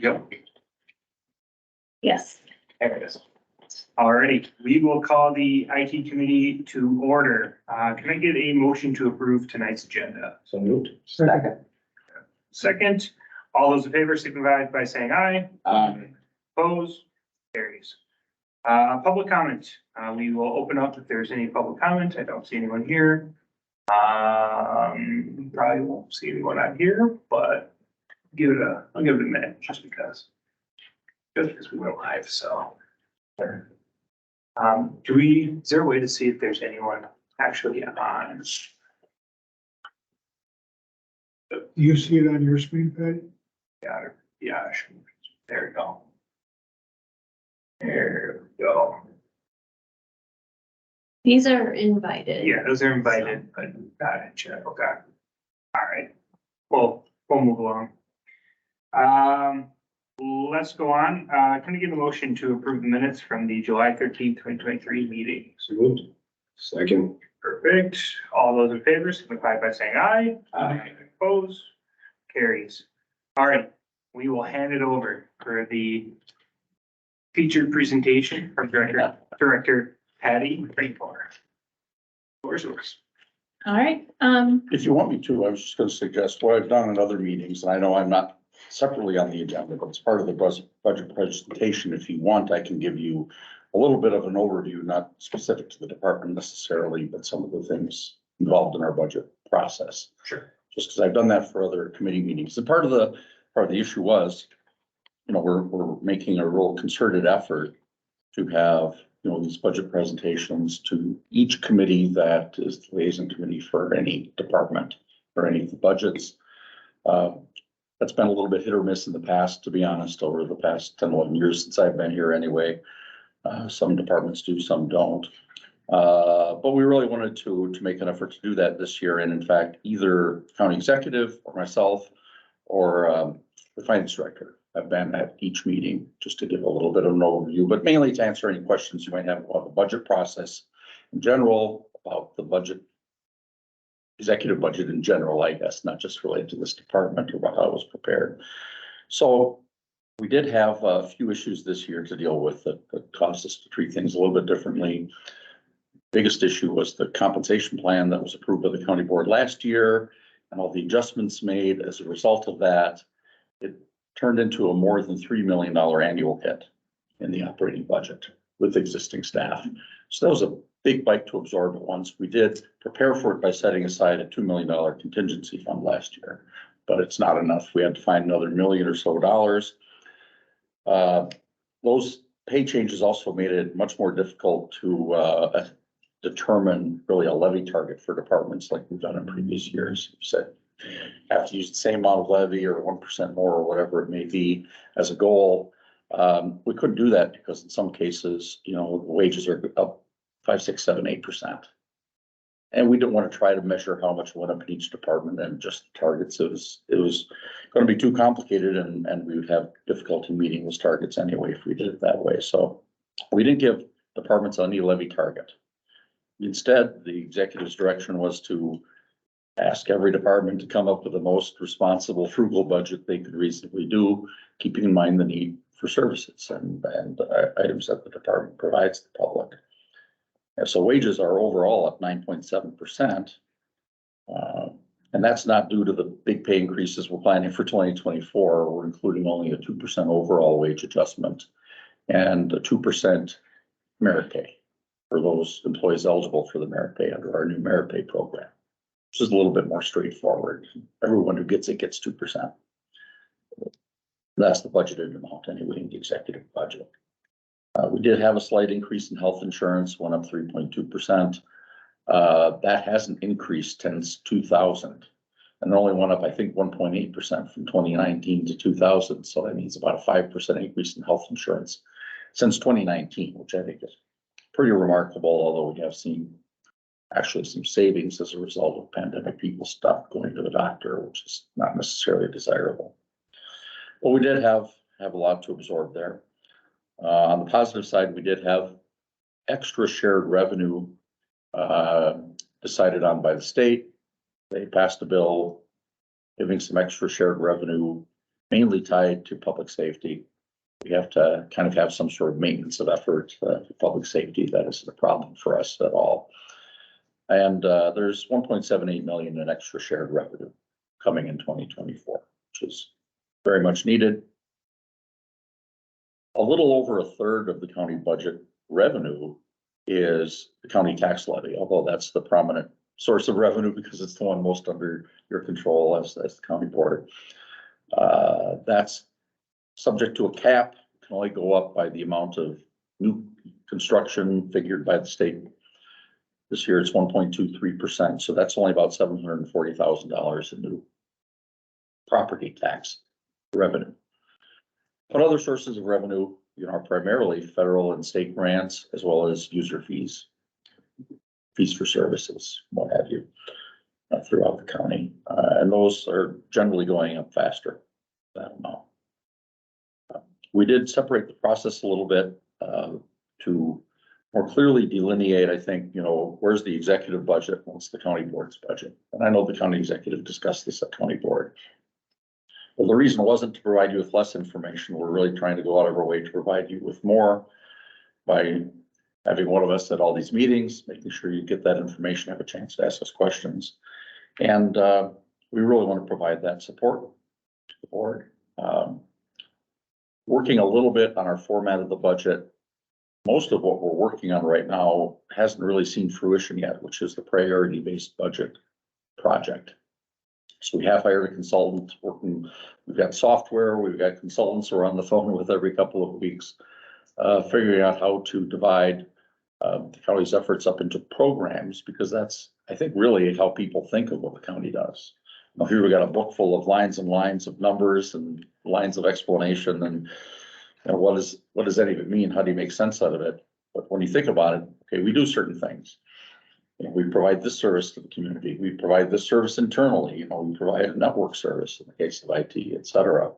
Yep. Yes. There it is. Alrighty, we will call the IT committee to order. Can I get a motion to approve tonight's agenda? So moved. Second. Second, all those in favor signify by saying aye. Opposed, carries. Public comment. We will open up if there's any public comment. I don't see anyone here. Probably won't see anyone out here, but I'll give it a minute just because we went live, so. Is there a way to see if there's anyone actually on? You see it on your screen, Patty? Yeah, there we go. There we go. These are invited. Yeah, those are invited, but not in chat. Okay. All right. Well, we'll move along. Let's go on. Can I get a motion to approve the minutes from the July 13th, 2023 meeting? So moved. Second. Perfect. All those in favor signify by saying aye. Aye. Opposed, carries. All right, we will hand it over for the featured presentation from Director Patty Rainford. Floor's yours. All right, If you want me to, I was just gonna suggest what I've done in other meetings, and I know I'm not separately on the agenda, but it's part of the budget presentation. If you want, I can give you a little bit of an overview, not specific to the department necessarily, but some of the things involved in our budget process. Sure. Just because I've done that for other committee meetings. And part of the issue was, you know, we're making a real concerted effort to have, you know, these budget presentations to each committee that is the liaison committee for any department or any of the budgets. That's been a little bit hit or miss in the past, to be honest, over the past 10, 11 years since I've been here anyway. Some departments do, some don't. But we really wanted to make an effort to do that this year. And in fact, either county executive or myself or the finance director have been at each meeting just to give a little bit of an overview, but mainly to answer any questions you might have about the budget process in general, about the budget, executive budget in general, I guess, not just related to this department or about how it was prepared. So we did have a few issues this year to deal with that caused us to treat things a little bit differently. Biggest issue was the compensation plan that was approved by the county board last year and all the adjustments made as a result of that. It turned into a more than $3 million annual hit in the operating budget with existing staff. So that was a big bite to absorb at once. We did prepare for it by setting aside a $2 million contingency fund last year, but it's not enough. We had to find another $1 million or so. Those pay changes also made it much more difficult to determine really a levy target for departments like we've done in previous years. You said have to use the same amount of levy or 1% more or whatever it may be as a goal. We couldn't do that because in some cases, you know, the wages are up 5, 6, 7, 8%. And we didn't want to try to measure how much went up in each department and just targets. It was going to be too complicated and we would have difficulty meeting those targets anyway if we did it that way. So we didn't give departments any levy target. Instead, the executive's direction was to ask every department to come up with the most responsible, frugal budget they could reasonably do, keeping in mind the need for services and items that the department provides the public. And so wages are overall up 9.7%. And that's not due to the big pay increases we're planning for 2024. We're including only a 2% overall wage adjustment and a 2% merit pay for those employees eligible for the merit pay under our new merit pay program. Which is a little bit more straightforward. Everyone who gets it gets 2%. That's the budgeted amount anyway in the executive budget. We did have a slight increase in health insurance, went up 3.2%. That hasn't increased since 2000 and only went up, I think, 1.8% from 2019 to 2000. So that means about a 5% increase in health insurance since 2019, which I think is pretty remarkable, although we have seen actually some savings as a result of pandemic people stopped going to the doctor, which is not necessarily desirable. But we did have a lot to absorb there. On the positive side, we did have extra shared revenue decided on by the state. They passed a bill giving some extra shared revenue mainly tied to public safety. We have to kind of have some sort of maintenance of effort for public safety. That isn't a problem for us at all. And there's 1.78 million in extra shared revenue coming in 2024, which is very much needed. A little over a third of the county budget revenue is the county tax levy, although that's the prominent source of revenue because it's the one most under your control as the county board. That's subject to a cap, can only go up by the amount of new construction figured by the state. This year it's 1.23%, so that's only about $740,000 in new property tax revenue. But other sources of revenue, are primarily federal and state grants, as well as user fees, fees for services, what have you, throughout the county. And those are generally going up faster, that amount. We did separate the process a little bit to more clearly delineate, I think, where's the executive budget, what's the county board's budget. And I know the county executive discussed this at county board. Well, the reason wasn't to provide you with less information. We're really trying to go out of our way to provide you with more by having one of us at all these meetings, making sure you get that information, have a chance to ask us questions. And we really want to provide that support to the board. Working a little bit on our format of the budget. Most of what we're working on right now hasn't really seen fruition yet, which is the priority-based budget project. So we have hired a consultant working, we've got software, we've got consultants we're on the phone with every couple of weeks, figuring out how to divide the county's efforts up into programs, because that's, I think, really how people think of what the county does. Now, here we got a book full of lines and lines of numbers and lines of explanation, and what does that even mean? How do you make sense out of it? But when you think about it, okay, we do certain things. We provide this service to the community. We provide this service internally. We provide a network service in the case of IT, et cetera.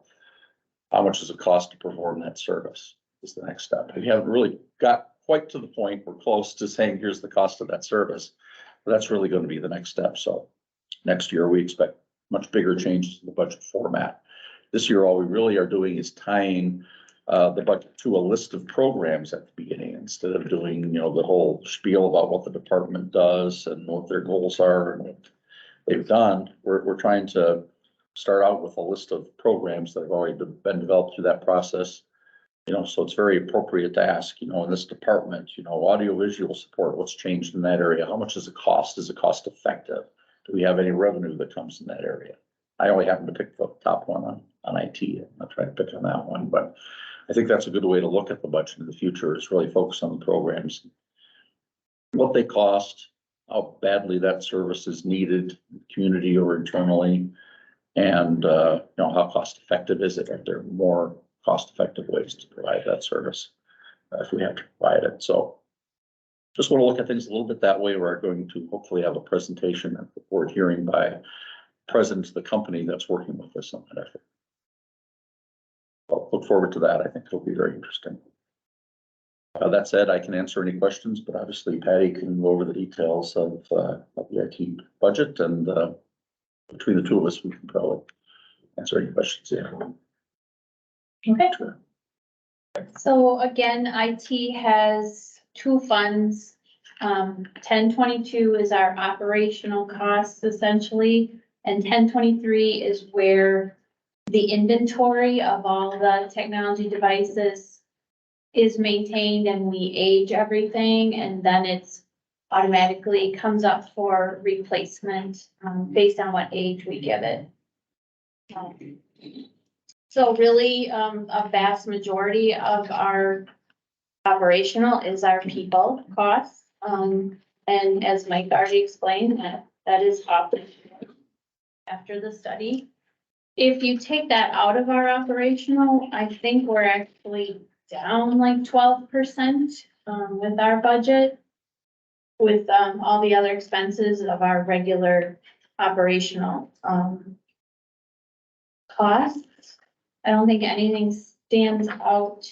How much does it cost to perform that service is the next step. We haven't really got quite to the point. We're close to saying, here's the cost of that service. But that's really going to be the next step. So next year, we expect much bigger changes to the budget format. This year, all we really are doing is tying the budget to a list of programs at the beginning, instead of doing, the whole spiel about what the department does and what their goals are and what they've done. We're trying to start out with a list of programs that have already been developed through that process. So it's very appropriate to ask, in this department, audiovisual support, what's changed in that area? How much does it cost? Is it cost effective? Do we have any revenue that comes in that area? I only happen to pick the top one on IT. I'm not trying to pick on that one, but I think that's a good way to look at the budget in the future, is really focus on the programs, what they cost, how badly that service is needed, community or internally, and how cost effective is it? Are there more cost effective ways to provide that service if we have to provide it? So just want to look at things a little bit that way. We're going to hopefully have a presentation at the board hearing by the president of the company that's working with us on that effort. I'll look forward to that. I think it'll be very interesting. That said, I can answer any questions, but obviously Patty can go over the details of the IT budget, and between the two of us, we can probably answer any questions. Yeah. Okay. So again, IT has two funds. 1022 is our operational costs essentially, and 1023 is where the inventory of all the technology devices is maintained, and we age everything, and then it's automatically comes up for replacement based on what age we give it. So really, a vast majority of our operational is our people costs. And as Mike already explained, that is up after the study. If you take that out of our operational, I think we're actually down like 12% with our budget, with all the other expenses of our regular operational costs. I don't think anything stands out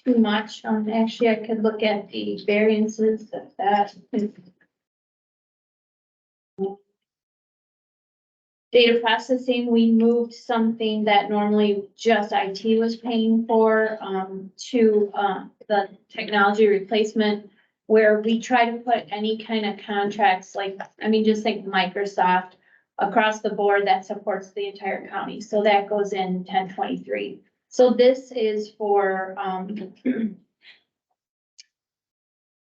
too much. Actually, I could look at the variances of that. Data processing, we moved something that normally just IT was paying for, to, the technology replacement, where we try to put any kind of contracts, like, I mean, just think Microsoft across the board that supports the entire county. So that goes in 1023. So this is for,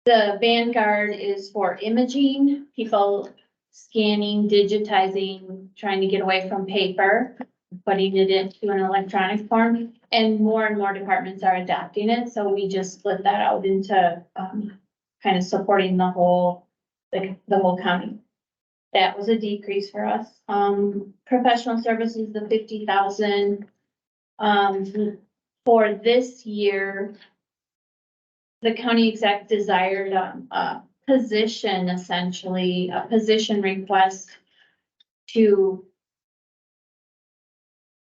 the Vanguard is for imaging, people scanning, digitizing, trying to get away from paper, putting it into an electronic form, and more departments are adopting it, so we just split that out into, kind of supporting the whole county. That was a decrease for us. Professional services, the 50,000. For this year, the county exec desired, a position, essentially, a position request to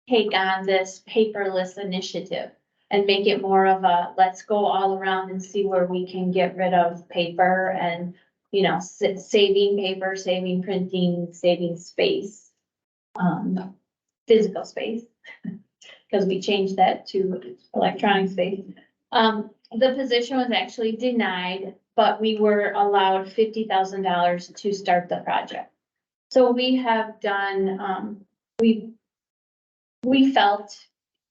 take on this paperless initiative and make it more of a, let's go all around and see where we can get rid of paper and, you know, saving paper, saving printing, saving space, physical space, because we changed that to electronic space. The position was actually denied, but we were allowed $50,000 to start the project. So we have done, we felt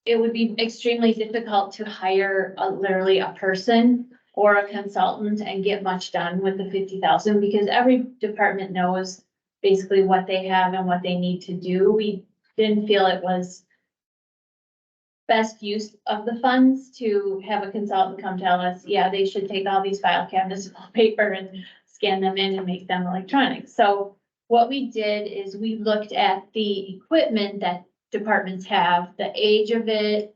it would be extremely difficult to hire literally a person or a consultant and get much done with the 50,000, because every department knows basically what they have and what they need to do. We didn't feel it was best use of the funds to have a consultant come tell us, yeah, they should take all these file cabinets of paper and scan them in and make them electronic. So what we did is we looked at the equipment that departments have, the age of it.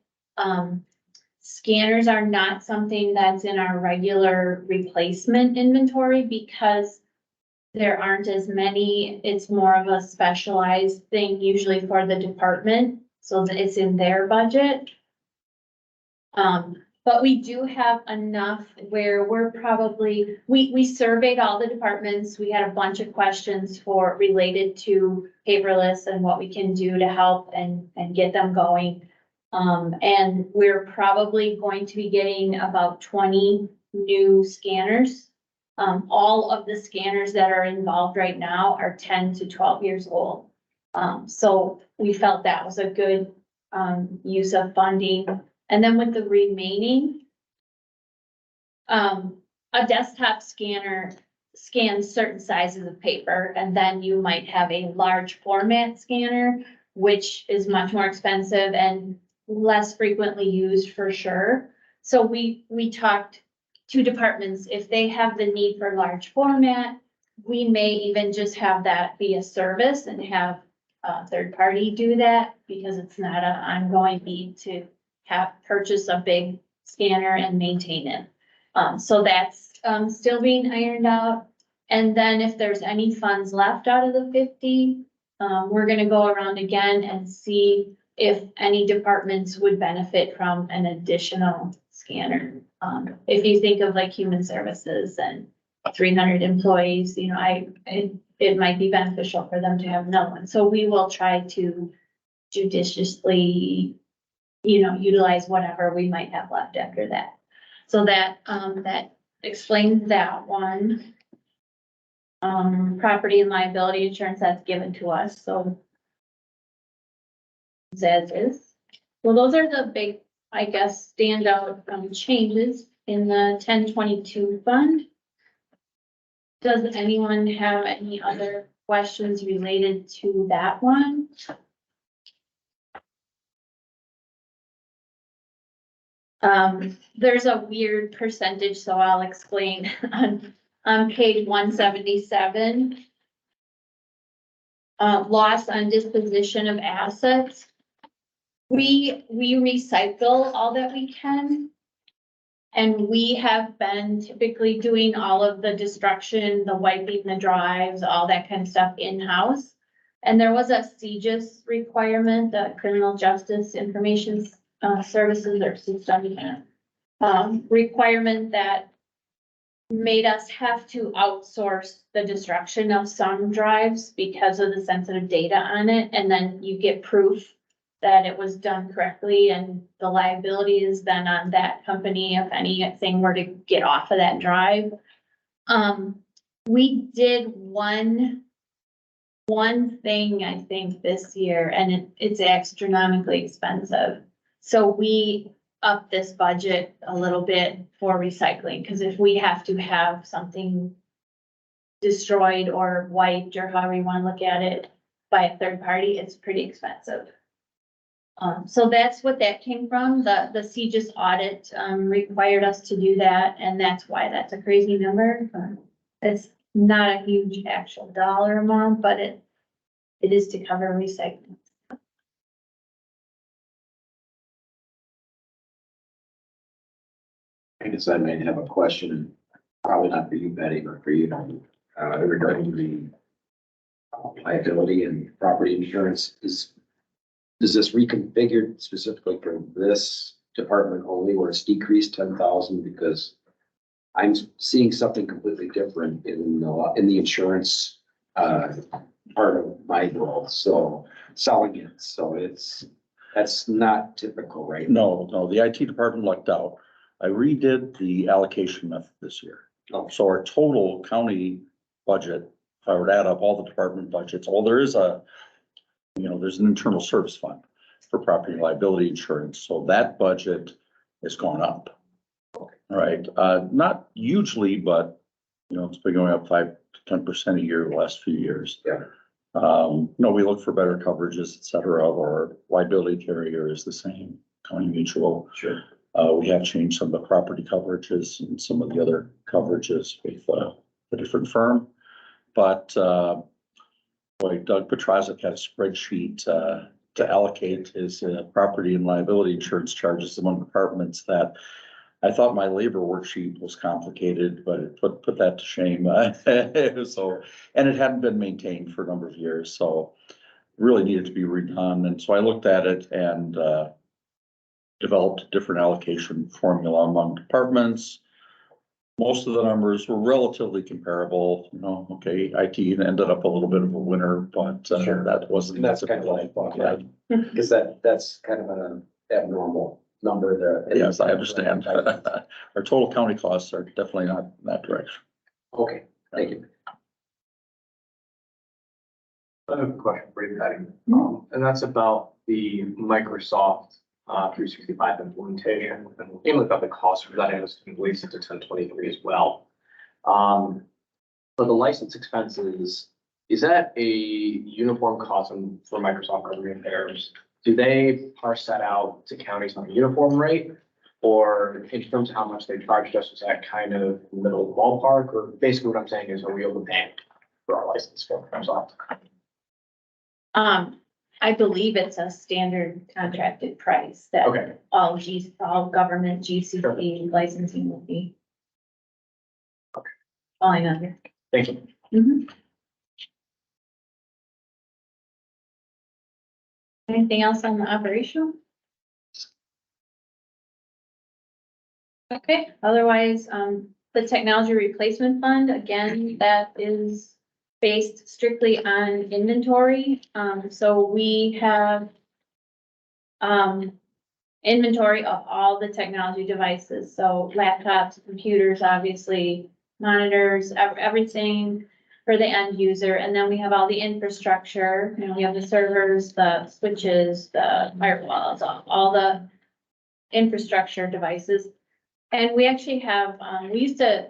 Scanners are not something that's in our regular replacement inventory because there aren't as many. It's more of a specialized thing usually for the department, so that it's in their budget. But we do have enough where we're probably, we surveyed all the departments. We had a bunch of questions related to paperless and what we can do to help and get them going. And we're probably going to be getting about 20 new scanners. All of the scanners that are involved right now are 10 to 12 years old. So we felt that was a good, use of funding. And then with the remaining, a desktop scanner scans certain sizes of paper, and then you might have a large format scanner, which is much more expensive and less frequently used for sure. So we talked to departments, if they have the need for large format, we may even just have that be a service and have a third party do that, because it's not an ongoing need to purchase a big scanner and maintain it. So that's, still being ironed out. And then if there's any funds left out of the 50, we're gonna go around again and see if any departments would benefit from an additional scanner. If you think of like human services and 300 employees, you know, it might be beneficial for them to have another one. So we will try to judiciously, you know, utilize whatever we might have left after that. So that, that explains that one. Property and liability insurance, that's given to us, so as is. Well, those are the big, I guess, standout, changes in the 1022 fund. Does anyone have any other questions related to that one? There's a weird percentage, so I'll explain on page 177. Loss on disposition of assets. We recycle all that we can. And we have been typically doing all of the destruction, the wiping the drives, all that kind of stuff in-house. And there was a CJIS requirement, the Criminal Justice Information Services or System requirement that made us have to outsource the destruction of some drives because of the sensitive data on it, and then you get proof that it was done correctly, and the liability is then on that company if anything were to get off of that drive. We did one thing, I think, this year, and it's astronomically expensive. So we upped this budget a little bit for recycling, because if we have to have something destroyed or wiped, or however you wanna look at it, by a third party, it's pretty expensive. So that's what that came from. The CGIS audit, required us to do that, and that's why that's a crazy number. It's not a huge actual dollar amount, but it is to cover recycling. I guess I might have a question, probably not for you, Betty, but for you, regarding the liability and property insurance. Is this reconfigured specifically for this department only, where it's decreased 10,000? Because I'm seeing something completely different in the insurance part of my role, so selling it, so that's not typical, right? No, the IT department lucked out. I redid the allocation method this year. Oh. So our total county budget, if I were to add up all the department budgets, there is there's an internal service fund for property and liability insurance, so that budget has gone up. All right, not hugely, but it's been going up 5 to 10% a year the last few years. Yeah. We look for better coverages, et cetera. Our liability carrier is the same, County Mutual. Sure. We have changed some of the property coverages and some of the other coverages with a different firm. But Doug Petrazik had a spreadsheet to allocate his property and liability insurance charges among departments that I thought my labor worksheet was complicated, but it put that to shame. So, and it hadn't been maintained for a number of years, so really needed to be redone. And so I looked at it and developed a different allocation formula among departments. Most of the numbers were relatively comparable, okay, IT ended up a little bit of a winner, but Sure. that wasn't. That's kind of what I thought, yeah, because that's kind of an abnormal number there. Yes, I understand. Our total county costs are definitely not in that direction. Okay, thank you. I have a question for you, Patty, and that's about the Microsoft 365 implementation, and mainly about the cost for that. It was released into 1023 as well. For the license expenses, is that a uniform cost for Microsoft government affairs? Do they parse that out to counties on a uniform rate? Or in terms of how much they charged us, is that kind of middle ballpark? Or basically what I'm saying is, are we overpaying for our license for Microsoft? I believe it's a standard contracted price that Okay. all government GCP licensing will be. Okay. Falling under. Thank you. Mhm. Anything else on the operational? Okay, otherwise, the technology replacement fund, again, that is based strictly on inventory. So we have inventory of all the technology devices, so laptops, computers, obviously, monitors, everything for the end user. And then we have all the infrastructure, we have the servers, the switches, the firewalls, all the infrastructure devices. And we actually have, we used to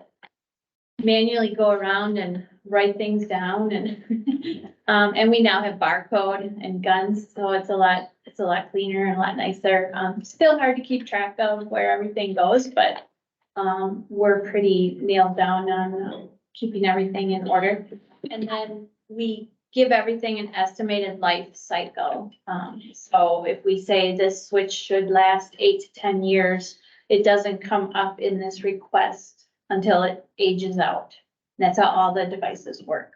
manually go around and write things down and we now have barcode and guns, so it's a lot cleaner and a lot nicer. Still hard to keep track of where everything goes, but we're pretty nailed down on keeping everything in order. And then we give everything an estimated life cycle. So if we say this switch should last 8 to 10 years, it doesn't come up in this request until it ages out. That's how all the devices work.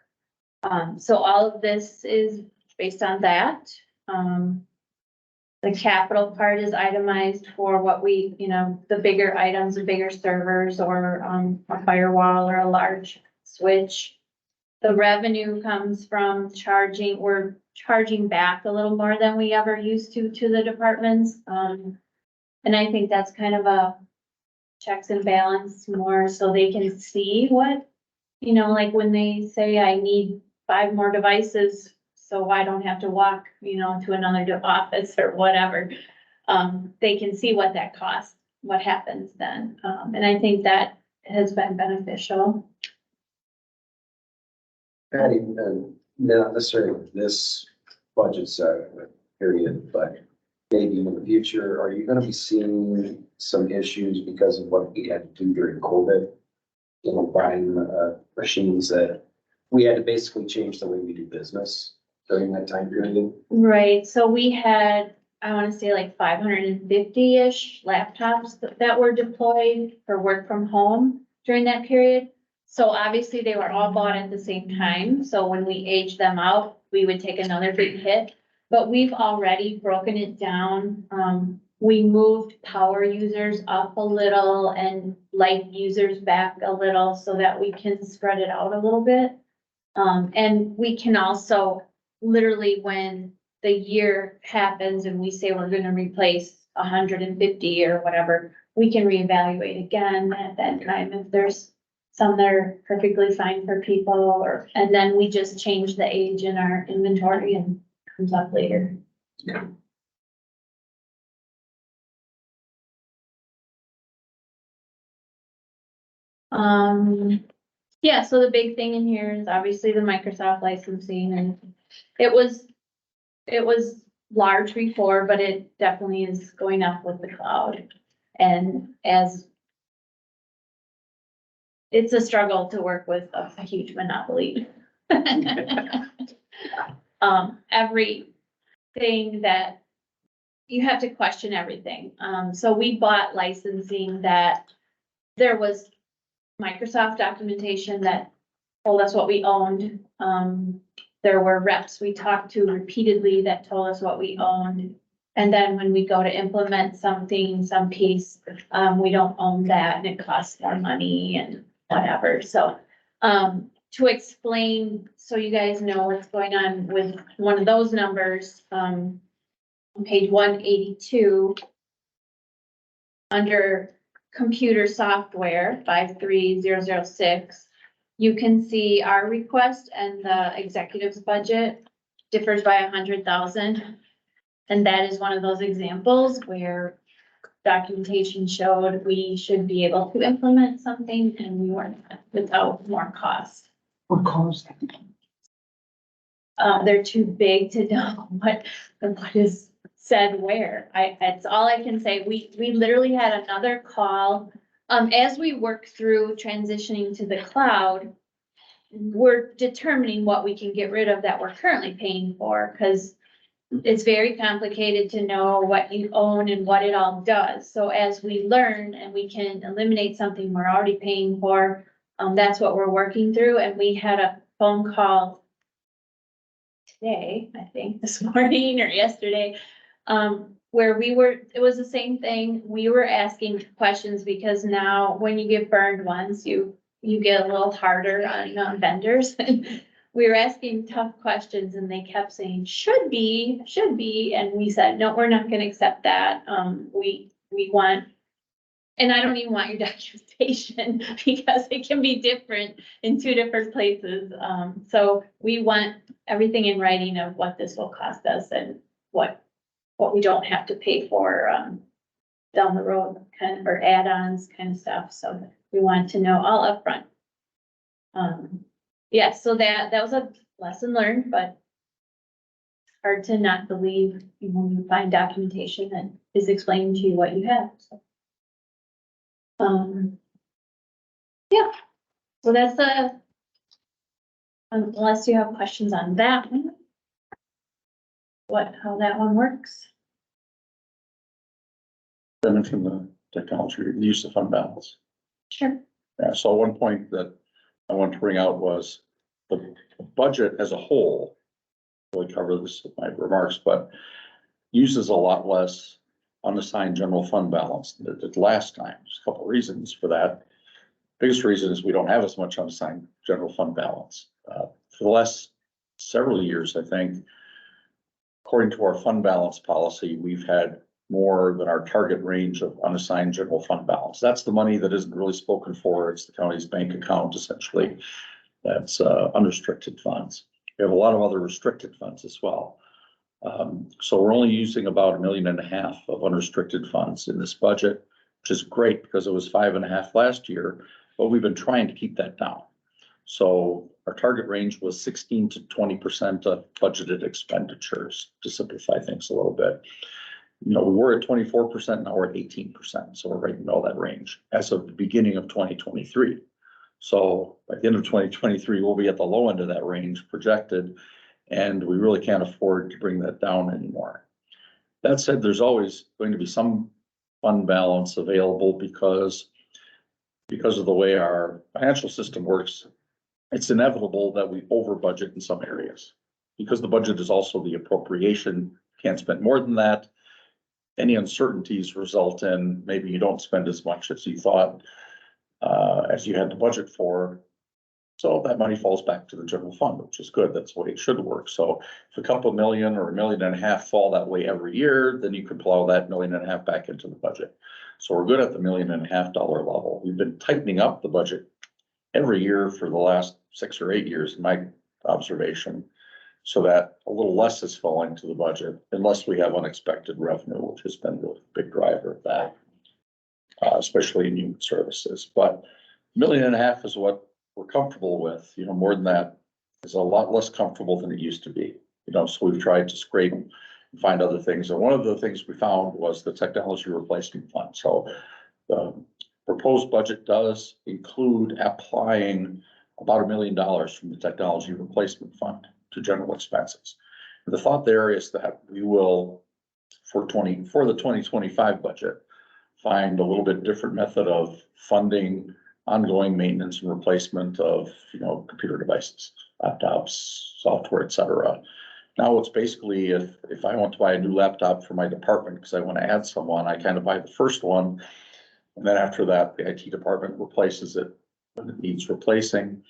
So all of this is based on that. The capital part is itemized for what we, the bigger items, the bigger servers or, a firewall or a large switch. The revenue comes from we're charging back a little more than we ever used to the departments. And I think that's kind of a checks and balance more so they can see what, like when they say I need 5 more devices, so I don't have to walk, to another office or whatever. They can see what that costs, what happens then. And I think that has been beneficial. Patty, not necessarily this budget period, but maybe in the future, are you gonna be seeing some issues because of what we had to do during COVID? Buying, machines that we had to basically change the way we do business during that time period. Right, so we had, I wanna say like 550-ish laptops that were deployed for work from home during that period. So obviously they were all bought at the same time, so when we aged them out, we would take another big hit. But we've already broken it down. We moved power users up a little and light users back a little so that we can spread it out a little bit. And we can also, literally when the year happens and we say we're gonna replace 150 or whatever, we can reevaluate again at that time if there's some that are perfectly fine for people and then we just change the age in our inventory and comes up later. Yeah, so the big thing in here is obviously the Microsoft licensing and it was large before, but it definitely is going up with the cloud. And as it's a struggle to work with a huge monopoly. Everything that you have to question everything. So we bought licensing that there was Microsoft documentation that told us what we owned. There were reps we talked to repeatedly that told us what we owned. And then when we go to implement something, some piece, we don't own that and it costs more money and whatever. So, to explain, so you guys know what's going on with one of those numbers, on page 182, under computer software 53006, you can see our request and the executive's budget differs by 100,000. And that is one of those examples where documentation showed we should be able to implement something and we weren't without more cost. What caused that? They're too big to know what is said where. That's all I can say. We literally had another call. As we work through transitioning to the cloud, we're determining what we can get rid of that we're currently paying for, because it's very complicated to know what you own and what it all does. So as we learn and we can eliminate something we're already paying for, that's what we're working through. And we had a phone call today, I think this morning or yesterday, where it was the same thing. We were asking questions because now when you get burned once, you get a little harder on vendors. We were asking tough questions and they kept saying, should be. And we said, no, we're not gonna accept that. We want, and I don't even want your documentation because it can be different in 2 different places. So we want everything in writing of what this will cost us and what we don't have to pay for, down the road, kind of, or add-ons kind of stuff. So we want to know all upfront. Yeah, so that was a lesson learned, but hard to not believe when you find documentation that is explaining to you what you have. So. Yeah, so that's unless you have questions on that one, how that one works. I mentioned the technology, the use of fund balance. Sure. Yeah, so one point that I want to bring out was the budget as a whole. Really cover this in my remarks, but uses a lot less unassigned general fund balance than it did last time. There's a couple of reasons for that. Biggest reason is we don't have as much unassigned general fund balance. For the last several years, I think, according to our fund balance policy, we've had more than our target range of unassigned general fund balance. That's the money that isn't really spoken for. It's the county's bank account, essentially. That's unrestricted funds. We have a lot of other restricted funds as well. So we're only using about $1.5 million of unrestricted funds in this budget, which is great because it was 5.5 million last year, but we've been trying to keep that down. So our target range was 16 to 20% of budgeted expenditures, to simplify things a little bit. You know, we were at 24%, now we're at 18%. So we're right in all that range as of the beginning of 2023. So by the end of 2023, we'll be at the low end of that range projected, and we really can't afford to bring that down anymore. That said, there's always going to be some fund balance available because of the way our financial system works. It's inevitable that we over budget in some areas because the budget is also the appropriation. Can't spend more than that. Any uncertainties result in maybe you don't spend as much as you thought, as you had the budget for. So that money falls back to the general fund, which is good. That's the way it should work. So if a couple million or $1.5 million fall that way every year, then you could plow that $1.5 million back into the budget. So we're good at the $1.5 million level. We've been tightening up the budget every year for the last 6 or 8 years, in my observation, so that a little less is falling to the budget unless we have unexpected revenue, which has been the big driver of that, especially in human services. But $1.5 million is what we're comfortable with. You know, more than that is a lot less comfortable than it used to be. You know, so we've tried to scrape and find other things. And one of the things we found was the technology replacement fund. So the proposed budget does include applying about $1 million from the technology replacement fund to general expenses. And the thought there is that we will, for the 2025 budget, find a little bit different method of funding ongoing maintenance and replacement of, you know, computer devices, laptops, software, et cetera. Now it's basically if I want to buy a new laptop for my department because I want to add someone, I kind of buy the first one. And then after that, the IT department replaces it when it needs replacing.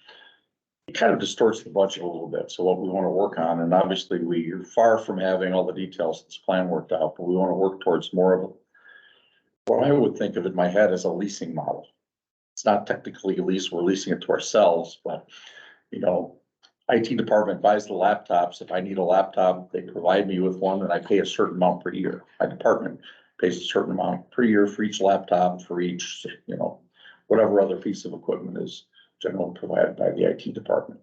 It kind of distorts the budget a little bit. So what we want to work on, and obviously we're far from having all the details of this plan worked out, but we want to work towards more of what I would think of in my head as a leasing model. It's not technically a lease, we're leasing it to ourselves, but you know, IT department buys the laptops. If I need a laptop, they provide me with one and I pay a certain amount per year. My department pays a certain amount per year for each laptop, for each, you know, whatever other piece of equipment is generally provided by the IT department,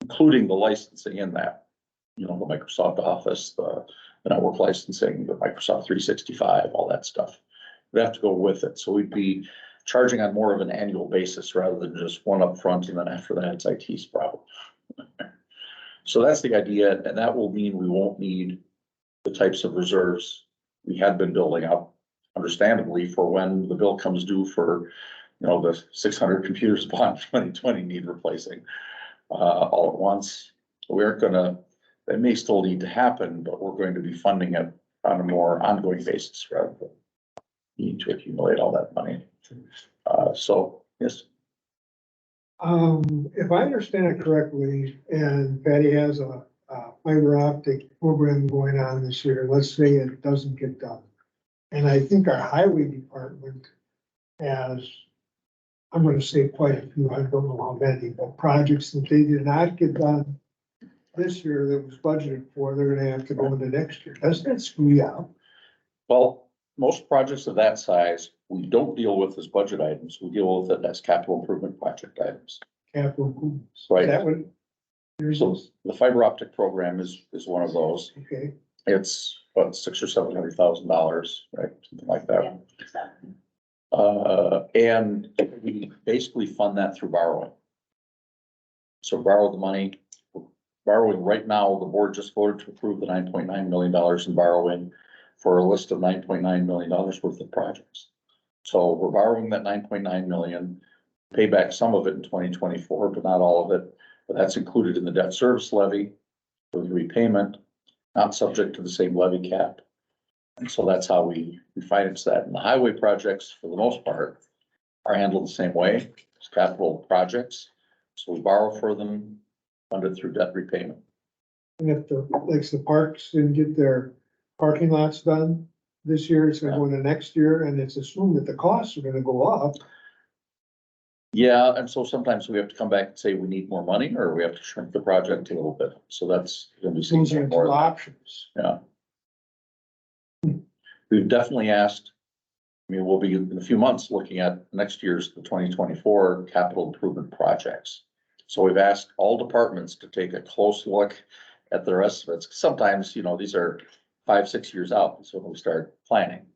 including the licensing in that, you know, the Microsoft Office, the network licensing, the Microsoft 365, all that stuff. We have to go with it. So we'd be charging on more of an annual basis rather than just one up front and then after that it's IT's problem. So that's the idea, and that will mean we won't need the types of reserves we had been building up, understandably, for when the bill comes due for, you know, the 600 computers bought in 2020 need replacing all at once. We aren't gonna, that may still need to happen, but we're going to be funding it on a more ongoing basis rather than need to accumulate all that money. So, yes. If I understand it correctly, and Patty has a fiber optic program going on this year, let's say it doesn't get done. And I think our highway department has, I'm gonna say quite a few, I don't know how many, but projects that they did not get done this year that was budgeted for, they're gonna have to go into next year. Doesn't that screw you up? Well, most projects of that size, we don't deal with as budget items. We deal with it as capital improvement project items. Capital improvements. Right. That would, there's So those, the fiber optic program is one of those. okay, It's about $600,000 or $700,000, right? Something like that. Yeah, exactly. And we basically fund that through borrowing. So borrow the money, borrowing right now, the board just voted to approve the $9.9 million in borrowing for a list of $9.9 million worth of projects. So we're borrowing that 9.9 million, pay back some of it in 2024, but not all of it. But that's included in the debt service levy for the repayment. not subject to the same levy cap. And so that's how we finance that. And the highway projects, for the most part, are handled the same way as capital projects. So we borrow for them, fund it through debt repayment. And if the parks didn't get their parking lots done this year, it's gonna go into next year, and it's assumed that the costs are gonna go up. Yeah, and so sometimes we have to come back and say we need more money, or we have to shrink the project a little bit. So that's gonna be seen Those are some two more. options. Yeah. We've definitely asked, I mean, we'll be in a few months looking at next year's, the 2024 capital improvement projects. So we've asked all departments to take a close look at their estimates. Sometimes, you know, these are 5, 6 years out, so when we start planning.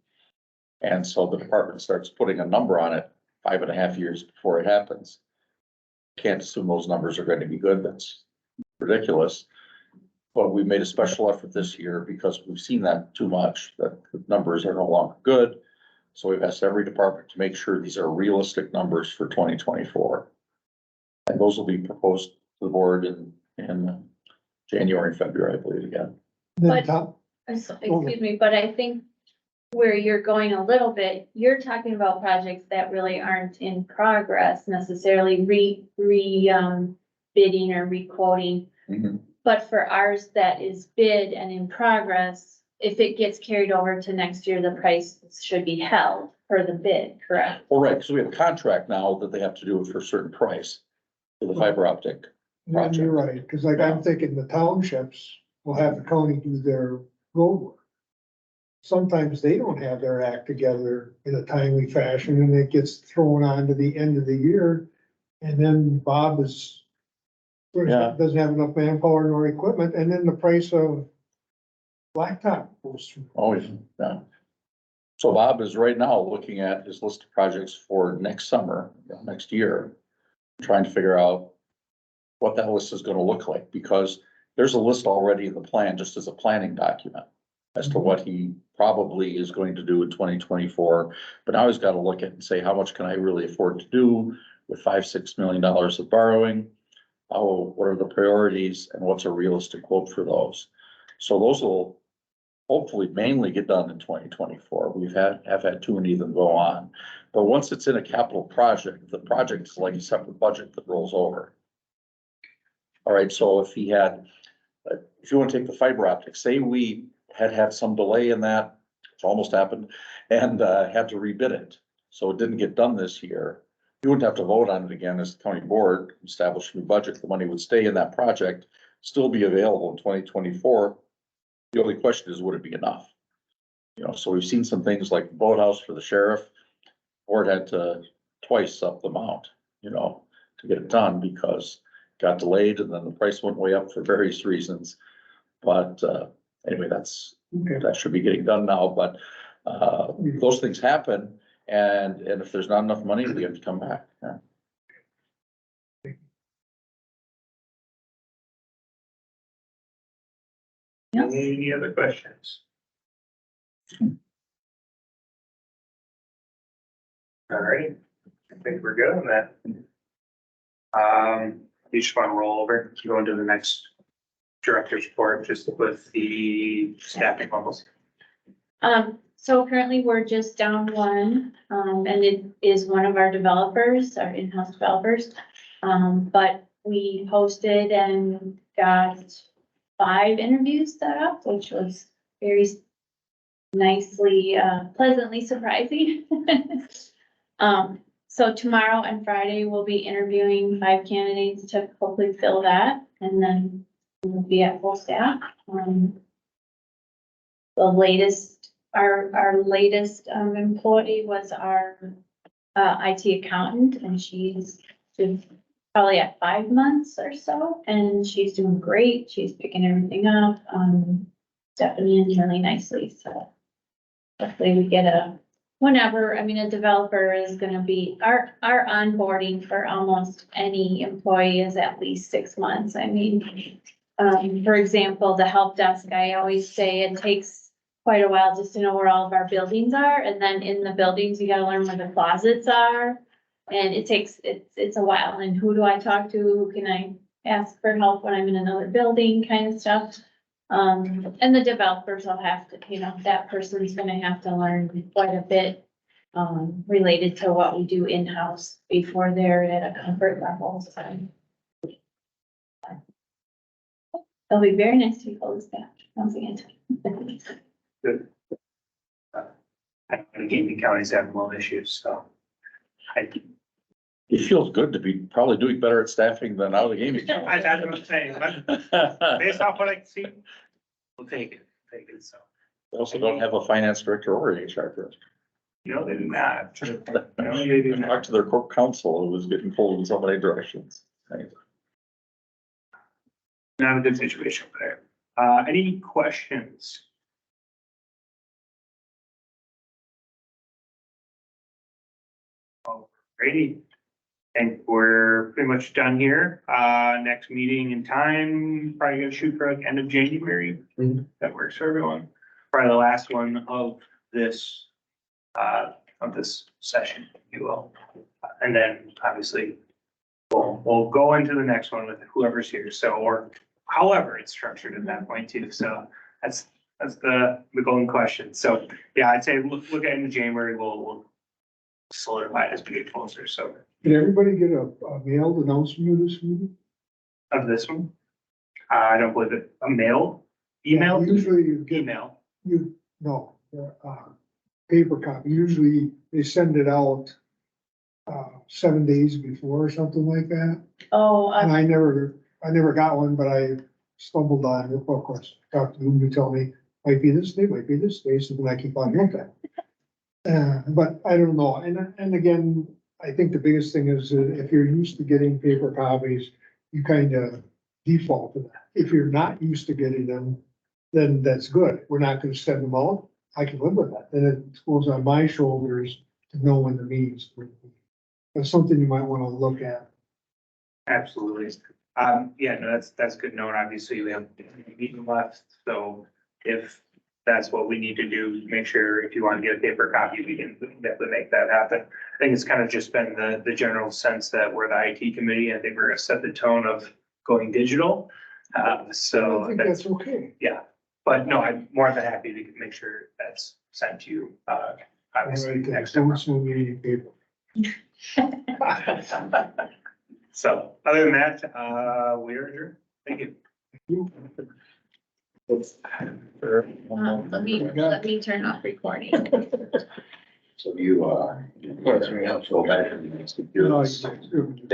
And so the department starts putting a number on it 5.5 years before it happens. Can't assume those numbers are going to be good. That's ridiculous. But we made a special effort this year because we've seen that too much, that the numbers are no longer good. So we've asked every department to make sure these are realistic numbers for 2024. And those will be proposed to the board in January and February, I believe, again. Then But- Tom, Excuse me, but I think where you're going a little bit, you're talking about projects that really aren't in progress necessarily bidding or re-quoting. Mhm. But for ours that is bid and in progress, if it gets carried over to next year, the price should be held for the bid, correct? Well, right, because we have a contract now that they have to do it for a certain price for the fiber optic. then you're right, cause like I'm thinking the townships will have the county do their road work. Sometimes they don't have their act together in a timely fashion, and it gets thrown on to the end of the year. And then Bob Yeah. doesn't have enough manpower nor equipment, and then the price of blacktop goes through. Always, yeah. So Bob is right now looking at his list of projects for next summer, next year, trying to figure out what that list is gonna look like, because there's a list already in the plan, just as a planning document, as to what he probably is going to do in 2024. But now he's gotta look at and say, how much can I really afford to do with $5-6 million of borrowing? What are the priorities and what's a realistic quote for those? So those will hopefully mainly get done in 2024. Have had too many of them go on. But once it's in a capital project, the project is like a separate budget that rolls over. All right, so if you want to take the fiber optic, say we had some delay in that, it's almost happened, and had to rebid it. So it didn't get done this year. You wouldn't have to vote on it again as the county board, establish a new budget. The money would stay in that project, still be available in 2024. The only question is, would it be enough? You know, so we've seen some things like the boathouse for the sheriff, board had to twice up the amount, you know, to get it done because it got delayed and then the price went way up for various reasons. But anyway, Okay. that should be getting done now, but those things happen. And if there's not enough money, we have to come back. Yeah. Yes. Any other questions? All right, I think we're good on that. You just want to roll over, go into the next director's report, just with the staffing levels. So currently we're just down one, and it is one of our developers, our in-house developers. But we hosted and got 5 interviews set up, which was very nicely, pleasantly surprising. So tomorrow and Friday, we'll be interviewing 5 candidates to hopefully fill that, and then we'll be at full staff. The latest, our latest, employee was our, IT accountant, and she's probably at 5 months or so, and she's doing great. She's picking everything up, stepping in really nicely, so hopefully we get a developer is gonna be, our onboarding for almost any employee is at least 6 months. I mean, for example, the help desk, I always say it takes quite a while just to know where all of our buildings are, and then in the buildings, you gotta learn where the closets are. And it's a while, and who do I talk to, who can I ask for help when I'm in another building, kind of stuff. And the developers will have to, that person's gonna have to learn quite a bit related to what we do in-house before they're at a comfort level, so. It'll be very nice to be closed back once again. Good. I know the gaming counties have more issues, so. It feels good to be probably doing better at staffing than out of the gaming. That's what I'm saying, but based off what I can see, we'll take it, so. They also don't have a finance director or an HR director. No, they do not. No, they do Talk not. to their corp counsel, who was getting pulled in so many directions. Not a good situation there. Any questions? Alrighty. And we're pretty much done here. Next meeting in time, probably gonna shoot for like end of January. Mhm. That works for everyone. Probably the last one of this session, if you will. And then obviously we'll go into the next one with whoever's here. So, or however it's structured at that point too. So that's the golden question. So yeah, I'd say look at end of January. We'll solidify it as we get closer. So Did everybody get a mailed announcement of this meeting? of this one, I don't believe it. A mail, email, Usually you get, email. no, paper copy. Usually they send it out 7 days before or something like that. Oh, And I never got one, but I stumbled on it. Of course, talked to them to tell me, might be this day, might be this day, so then I keep on looking. But I don't know. And again, I think the biggest thing is that if you're used to getting paper copies, you kind of default to that. If you're not used to getting them, then that's good. We're not gonna send them out. I can live with that. Then it goes on my shoulders to know when the meeting's going to be. That's something you might wanna look at. Absolutely. Yeah, no, that's good note. Obviously, we have a meeting left, so if that's what we need to do, make sure if you want to get a paper copy, we can definitely make that happen. I think it's kind of just been the general sense that we're the IT committee. I think we're gonna set the tone of going digital. So I think that's, that's okay. yeah, but no, I'm more than happy to make sure that's sent to you, obviously Alright, next don't time. send me any paper. So, other than that, we are adjourned. Thank you. let me turn off recording. So you, go back and No, you-